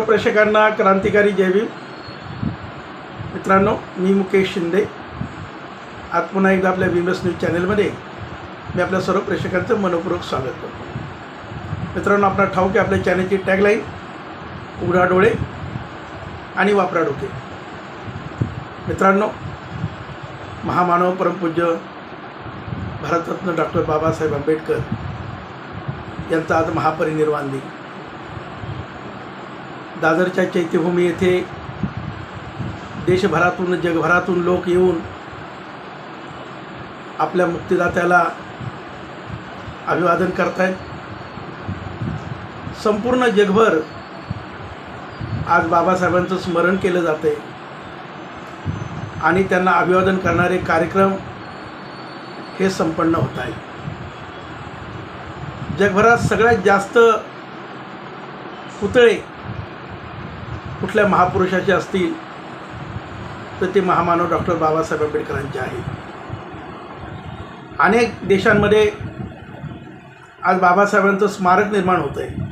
प्रेक्षकांना क्रांतिकारी जय भीम. मित्रांनो, मी मुकेश शिंदे. आज पुन्हा एकदा आपल्या भीमस न्यूज चॅनलमध्ये मी आपल्या सर्व प्रेक्षकांचं मनपूर्वक स्वागत करतो. मित्रांनो, आपला ठाऊक आहे आपल्या चॅनलची टॅगलाईन उघडा डोळे आणि वापरा डोके. मित्रांनो, महामानव परमपूज्य भारतरत्न डॉक्टर बाबासाहेब आंबेडकर यांचा आज महापरिनिर्वाण दिन. दादरच्या चैत्यभूमी येथे देशभरातून जगभरातून लोक येऊन आपल्या मुक्तिदात्याला अभिवादन करत आहेत. संपूर्ण जगभर आज बाबासाहेबांचं स्मरण केलं जाते आणि त्यांना अभिवादन करणारे कार्यक्रम हे संपन्न होत आहेत. जगभरात सगळ्यात जास्त पुतळे कुठल्या महापुरुषाचे असतील तर ते महामानव डॉक्टर बाबासाहेब आंबेडकरांचे आहेत. अनेक देशांमध्ये आज बाबासाहेबांचं स्मारक निर्माण होतं आहे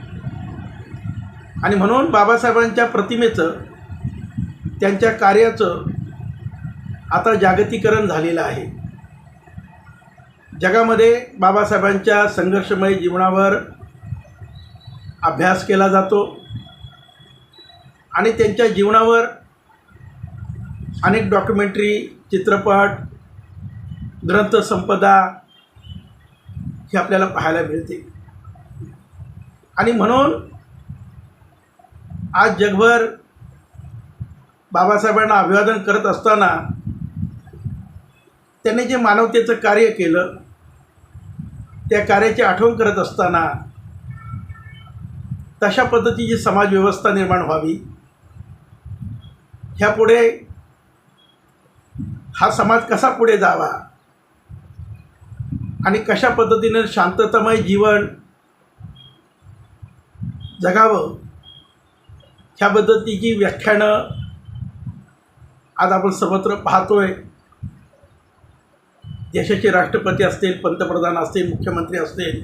आणि म्हणून बाबासाहेबांच्या प्रतिमेचं, त्यांच्या कार्याचं आता जागतिकीकरण झालेलं आहे. जगामध्ये बाबासाहेबांच्या संघर्षमय जीवनावर अभ्यास केला जातो आणि त्यांच्या जीवनावर अनेक डॉक्युमेंटरी, चित्रपट, ग्रंथसंपदा हे आपल्याला पाहायला मिळते. आणि म्हणून आज जगभर बाबासाहेबांना अभिवादन करत असताना त्यांनी जे मानवतेचं कार्य केलं त्या कार्याची आठवण करत असताना तशा पद्धतीची समाजव्यवस्था निर्माण व्हावी, ह्यापुढे हा समाज कसा पुढे जावा आणि कशा पद्धतीने शांततामय जीवन जगावं ह्या पद्धतीची व्याख्यानं आज आपण सर्वत्र पाहतोय. देशाचे राष्ट्रपती असतील, पंतप्रधान असतील, मुख्यमंत्री असतील,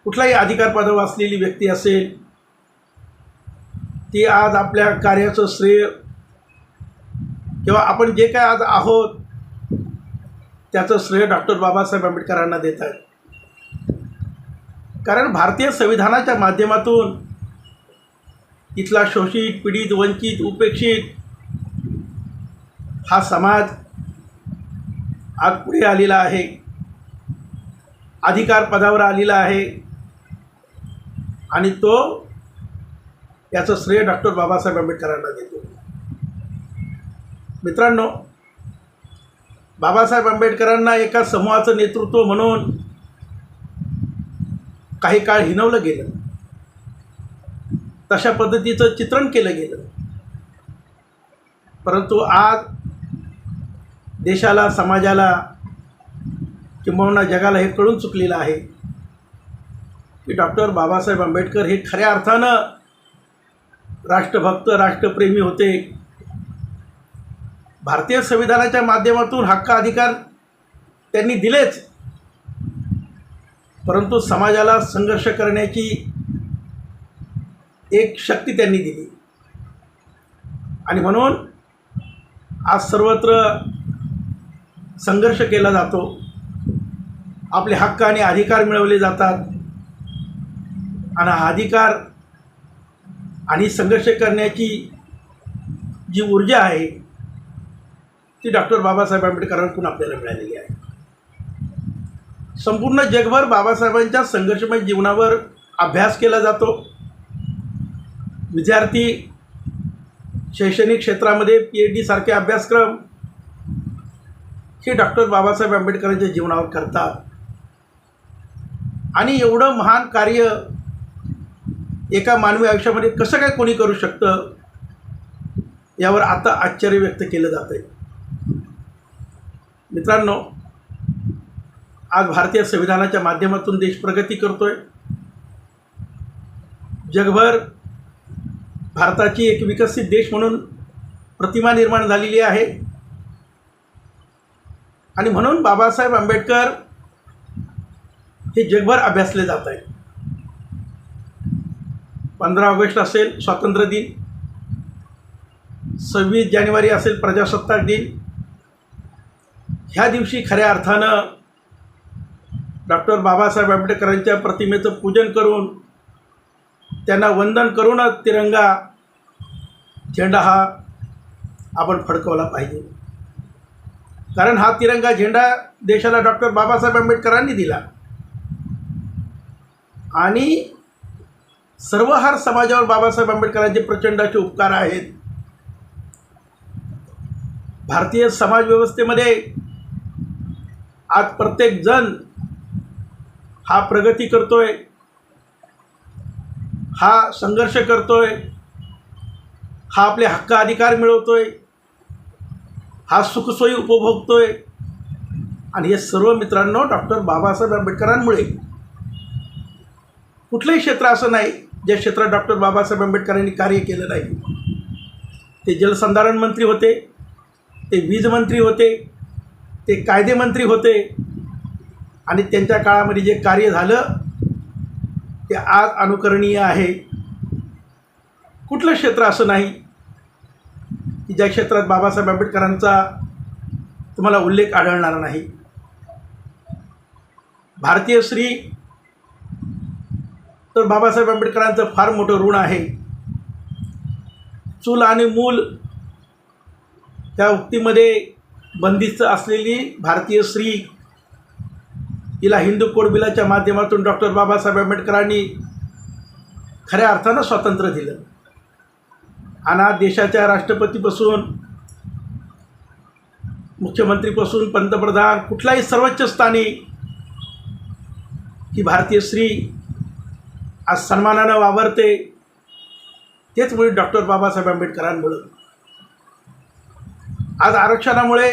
कुठलाही अधिकार पदावर असलेली व्यक्ती असेल, ती आज आपल्या कार्याचं श्रेय किंवा आपण जे काय आज आहोत त्याचं श्रेय डॉक्टर बाबासाहेब आंबेडकरांना देत आहेत. कारण भारतीय संविधानाच्या माध्यमातून इथला शोषित, पीडित, वंचित, उपेक्षित हा समाज आज पुढे आलेला आहे, अधिकार पदावर आलेला आहे आणि तो याचं श्रेय डॉक्टर बाबासाहेब आंबेडकरांना देतो. मित्रांनो, बाबासाहेब आंबेडकरांना एका समूहाचं नेतृत्व म्हणून काही काळ हिणवलं गेलं, तशा पद्धतीचं चित्रण केलं गेलं. परंतु आज देशाला, समाजाला किंबहुना जगाला हे कळून चुकलेलं आहे की डॉक्टर बाबासाहेब आंबेडकर हे खऱ्या अर्थानं राष्ट्रभक्त, राष्ट्रप्रेमी होते. भारतीय संविधानाच्या माध्यमातून हक्क अधिकार त्यांनी दिलेच, परंतु समाजाला संघर्ष करण्याची एक शक्ती त्यांनी दिली. आणि म्हणून आज सर्वत्र संघर्ष केला जातो, आपले हक्क आणि अधिकार मिळवले जातात आणि हा अधिकार आणि संघर्ष करण्याची जी ऊर्जा आहे ती डॉक्टर बाबासाहेब आंबेडकरांकडून आपल्याला मिळालेली आहे. संपूर्ण जगभर बाबासाहेबांच्या संघर्षमय जीवनावर अभ्यास केला जातो. विद्यार्थी शैक्षणिक क्षेत्रामध्ये PhD सारखे अभ्यासक्रम हे डॉक्टर बाबासाहेब आंबेडकरांच्या जीवनावर करतात. आणि एवढं महान कार्य एका मानवी आयुष्यामध्ये कसं काय कोणी करू शकतं यावर आता आश्चर्य व्यक्त केलं जातं आहे. मित्रांनो, आज भारतीय संविधानाच्या माध्यमातून देश प्रगती करतोय. जगभर भारताची एक विकसित देश म्हणून प्रतिमा निर्माण झालेली आहे आणि म्हणून बाबासाहेब आंबेडकर हे जगभर अभ्यासले जात आहेत. 15 ऑगस्ट असेल स्वातंत्र्य दिन, 26 जानेवारी असेल प्रजासत्ताक दिन, ह्या दिवशी खऱ्या अर्थानं डॉक्टर बाबासाहेब आंबेडकरांच्या प्रतिमेचं पूजन करून त्यांना वंदन करूनच तिरंगा झेंडा हा आपण फडकवला पाहिजे. कारण हा तिरंगा झेंडा देशाला डॉक्टर बाबासाहेब आंबेडकरांनी दिला आणि सर्वहार समाजावर बाबासाहेब आंबेडकरांचे प्रचंड असे उपकार आहेत. भारतीय समाजव्यवस्थेमध्ये आज प्रत्येक जण हा प्रगती करतोय, हा संघर्ष करतोय, हा आपले हक्क अधिकार मिळवतोय, हा सुखसोयी उपभोगतोय आणि हे सर्व मित्रांनो डॉक्टर बाबासाहेब आंबेडकरांमुळे. कुठलंही क्षेत्र असं नाही ज्या क्षेत्रात डॉक्टर बाबासाहेब आंबेडकरांनी कार्य केलं नाही. ते जलसंधारण मंत्री होते, ते वीज मंत्री होते, ते कायदे मंत्री होते आणि त्यांच्या काळामध्ये जे कार्य झालं ते आज अनुकरणीय आहे. कुठलं क्षेत्र असं नाही की ज्या क्षेत्रात बाबासाहेब आंबेडकरांचा तुम्हाला उल्लेख आढळणार नाही. भारतीय स्त्री तर बाबासाहेब आंबेडकरांचं फार मोठं ऋण आहे. चूल आणि मूल त्या उक्तीमध्ये बंदिस्त असलेली भारतीय स्त्री हिला हिंदू कोड बिलाच्या माध्यमातून डॉक्टर बाबासाहेब आंबेडकरांनी खऱ्या अर्थानं स्वातंत्र्य दिलं आणि देशाच्या राष्ट्रपतीपासून मुख्यमंत्रीपासून पंतप्रधान कुठल्याही सर्वोच्च स्थानी ही भारतीय स्त्री आज सन्मानानं वावरते. तेच मुळे डॉक्टर बाबासाहेब आंबेडकरांमुळं. आज आरक्षणामुळे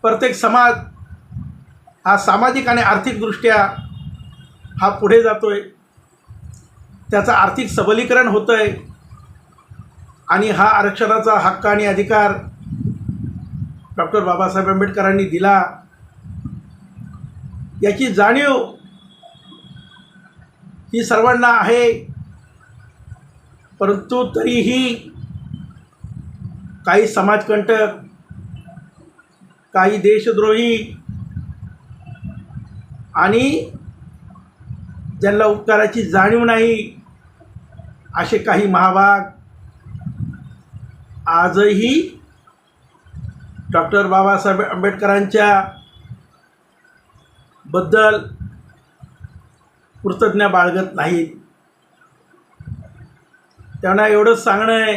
प्रत्येक समाज हा सामाजिक आणि आर्थिकदृष्ट्या हा पुढे जातो आहे, त्याचं आर्थिक सबलीकरण होतं आहे आणि हा आरक्षणाचा हक्क आणि अधिकार डॉक्टर बाबासाहेब आंबेडकरांनी दिला याची जाणीव ही सर्वांना आहे. परंतु तरीही काही समाजकंटक, काही देशद्रोही आणि ज्यांना उपकाराची जाणीव नाही असे काही महाभाग आजही डॉक्टर बाबासाहेब आंबेडकरांच्या बद्दल कृतज्ञता बाळगत नाहीत. त्यांना एवढंच सांगणं आहे,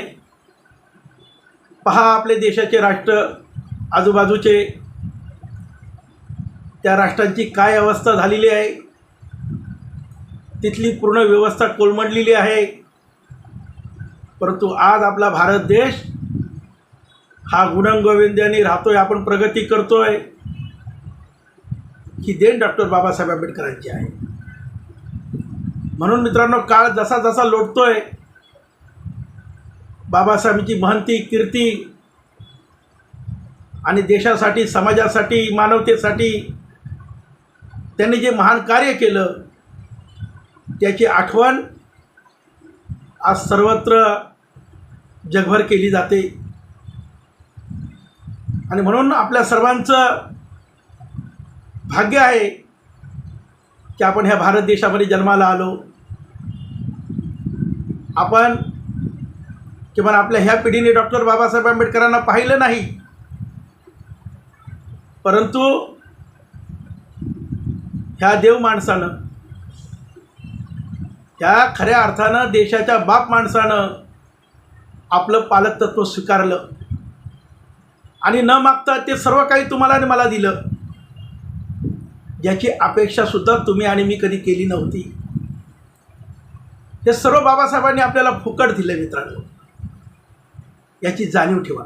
पहा आपले देशाचे राष्ट्र आजूबाजूचे, त्या राष्ट्रांची काय अवस्था झालेली आहे, तिथली पूर्ण व्यवस्था कोलमडलेली आहे. परंतु आज आपला भारत देश हा गुणगोविंदाने राहतोय, आपण प्रगती करतोय, ही देण डॉक्टर बाबासाहेब आंबेडकरांची आहे. म्हणून मित्रांनो, काळ जसा जसा लोटतोय, बाबासाहेबांची महंती कीर्ती आणि देशासाठी, समाजासाठी, मानवतेसाठी त्यांनी जे महान कार्य केलं त्याची आठवण आज सर्वत्र जगभर केली जाते. आणि म्हणून आपल्या सर्वांचं भाग्य आहे की आपण ह्या भारत देशामध्ये जन्माला आलो. आपण किंवा आपल्या ह्या पिढीने डॉक्टर बाबासाहेब आंबेडकरांना पाहिलं नाही, परंतु ह्या देव माणसानं, ह्या खऱ्या अर्थानं देशाच्या बाप माणसानं आपलं पालकतत्व स्वीकारलं आणि न मागता ते सर्व काही तुम्हाला आणि मला दिलं, ज्याची अपेक्षासुद्धा तुम्ही आणि मी कधी केली नव्हती. हे सर्व बाबासाहेबांनी आपल्याला फुकट दिलं. मित्रांनो, याची जाणीव ठेवा.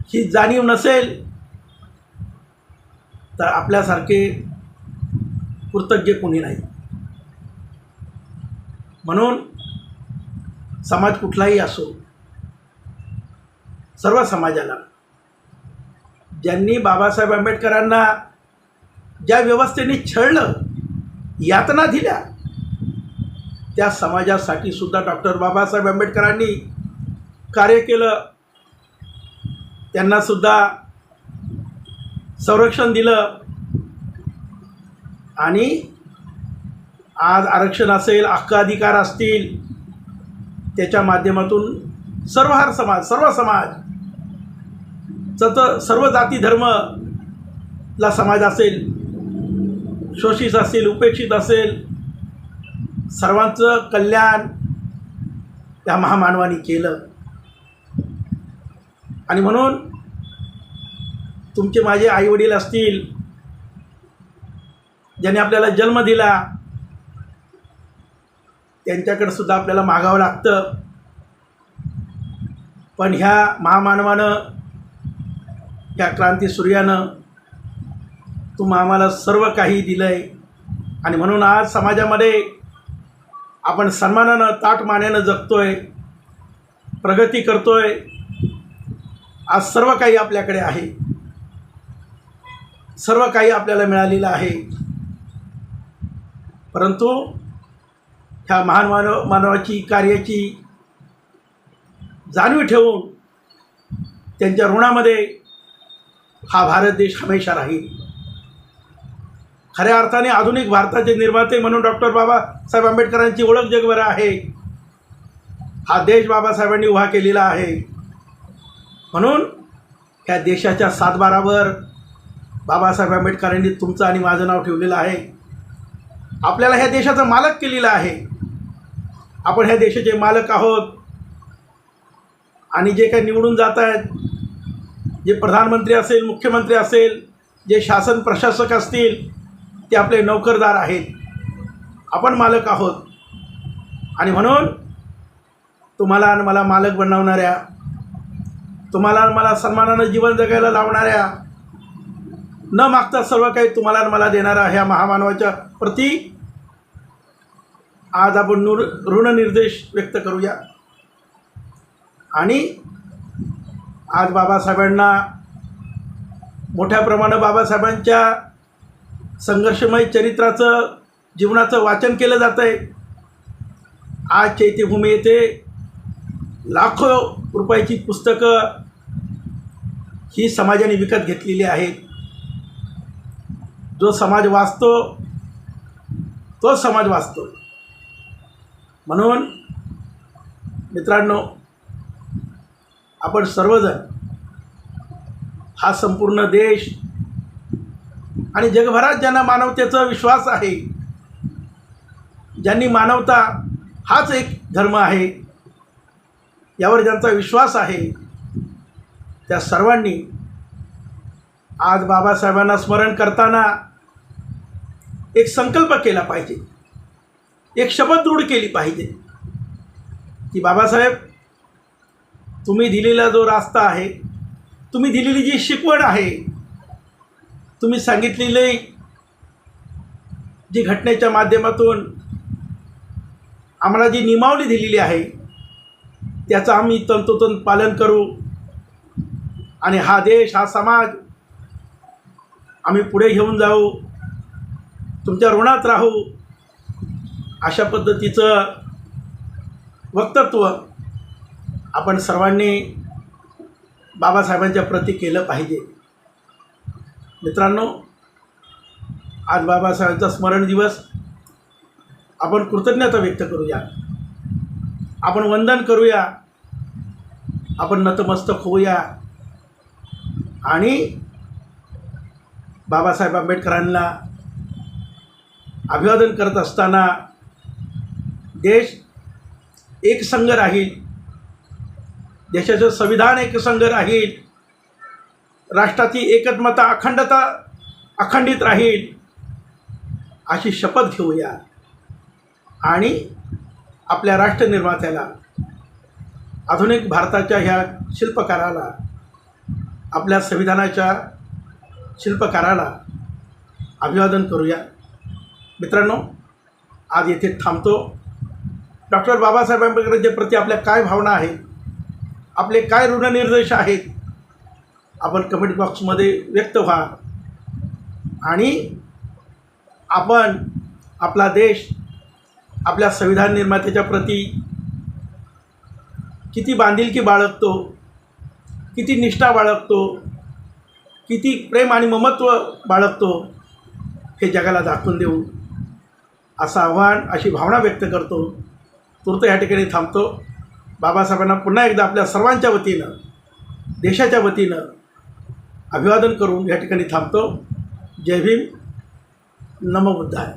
ही जाणीव नसेल तर आपल्यासारखे कृतज्ञ कोणी नाही. म्हणून समाज कुठलाही असो, सर्व समाजाला ज्यांनी बाबासाहेब आंबेडकरांना ज्या व्यवस्थेने छळलं, यातना दिल्या, त्या समाजासाठी सुद्धा डॉक्टर बाबासाहेब आंबेडकरांनी कार्य केलं. त्यांनासुद्धा संरक्षण दिलं आणि आज आरक्षण असेल, हक्क अधिकार असतील, त्याच्या माध्यमातून सर्व समाज सर्व जाती धर्मला समाज असेल, शोषित असेल, उपेक्षित असेल, सर्वांचं कल्याण त्या महामानवानी केलं. आणि म्हणून तुमचे माझे आईवडील असतील, ज्याने आपल्याला जन्म दिला, त्यांच्याकडे सुद्धा आपल्याला मागावं लागतं. पण ह्या महामानवानं, ह्या क्रांतीसूर्यानं आम्हाला सर्व काही दिलं आहे. आणि म्हणून आज समाजामध्ये आपण सन्मानानं, ताटमानेनं जगतोय, प्रगती करतोय. आज सर्व काही आपल्याकडे आहे, सर्व काही आपल्याला मिळालेलं आहे. परंतु ह्या महान मानवाची कार्याची जाणीव ठेवून त्यांच्या ऋणामध्ये हा भारत देश हमेशा राहील. खऱ्या अर्थाने आधुनिक भारताचे निर्माते म्हणून डॉक्टर बाबासाहेब आंबेडकरांची ओळख जगभर आहे. हा देश बाबासाहेबांनी उभा केलेला आहे. म्हणून ह्या देशाच्या सातबारावर बाबासाहेब आंबेडकरांनी तुमचं आणि माझं नाव ठेवलेलं आहे. आपल्याला ह्या देशाचा मालक केलेला आहे. आपण ह्या देशाचे मालक आहोत. आणि जे काही निवडून जात आहेत, जे प्रधानमंत्री असेल, मुख्यमंत्री असेल, जे शासन प्रशासक असतील, ते आपले नोकरदार आहेत. आपण मालक आहोत. आणि म्हणून तुम्हाला आणि मला मालक बनवणाऱ्या, तुम्हाला आणि मला सन्मानानं जीवन जगायला लावणाऱ्या, न मागता सर्व काही तुम्हाला आणि मला देणाऱ्या ह्या महामानवाच्या प्रती आज आपण ऋणनिर्देश व्यक्त करूया. आणि आज बाबासाहेबांना मोठ्या प्रमाणात बाबासाहेबांच्या संघर्षमय चरित्राचं, जीवनाचं वाचन केलं जातं आहे. आज चैत्यभूमी येथे लाखो रुपयाची पुस्तकं ही समाजाने विकत घेतलेली आहेत. जो समाज वाचतो तो समाज वाचतो. म्हणून मित्रांनो, आपण सर्वजण, हा संपूर्ण देश आणि जगभरात ज्यांना मानवतेचा विश्वास आहे, ज्यांनी मानवता हाच एक धर्म आहे यावर ज्यांचा विश्वास आहे, त्या सर्वांनी आज बाबासाहेबांना स्मरण करताना एक संकल्प केला पाहिजे, एक शपथ दृढ केली पाहिजे की बाबासाहेब, तुम्ही दिलेला जो रास्ता आहे, तुम्ही दिलेली जी शिकवण आहे, तुम्ही सांगितलेली जी घटनेच्या माध्यमातून आम्हाला जी नियमावली दिलेली आहे, त्याचं आम्ही तंतोतंत पालन करू. आणि हा देश, हा समाज आम्ही पुढे घेऊन जाऊ, तुमच्या ऋणात राहू, अशा पद्धतीचं वक्तव्य आपण सर्वांनी बाबासाहेबांच्या प्रती केलं पाहिजे. मित्रांनो, आज बाबासाहेबांचा स्मरण दिवस, आपण कृतज्ञता व्यक्त करूया, आपण वंदन करूया, आपण नतमस्तक होऊया. आणि बाबासाहेब आंबेडकरांना अभिवादन करत असताना देश एकसंघ राहील, देशाचं संविधान एकसंघ राहील, राष्ट्राची एकत्मता, अखंडित राहील, अशी शपथ घेऊया. आणि आपल्या राष्ट्रनिर्मात्याला, आधुनिक भारताच्या ह्या शिल्पकाराला, आपल्या संविधानाच्या शिल्पकाराला अभिवादन करूया. मित्रांनो, आज येथे थांबतो. डॉक्टर बाबासाहेब आंबेडकरांच्या प्रती आपल्या काय भावना आहेत, आपले काय ऋणनिर्देश आहेत, आपण कमेंट बॉक्समध्ये व्यक्त व्हा. आणि आपण आपला देश आपल्या संविधान निर्मात्याच्या प्रती किती बांधिलकी बाळगतो, किती निष्ठा बाळगतो, किती प्रेम आणि ममत्व बाळगतो हे जगाला दाखवून देऊ असं आव्हान, अशी भावना व्यक्त करतो. तूर्त या ठिकाणी थांबतो. बाबासाहेबांना पुन्हा एकदा आपल्या सर्वांच्या वतीनं, देशाच्या वतीनं अभिवादन करून या ठिकाणी थांबतो. जय भीम, नमो बुद्धाय.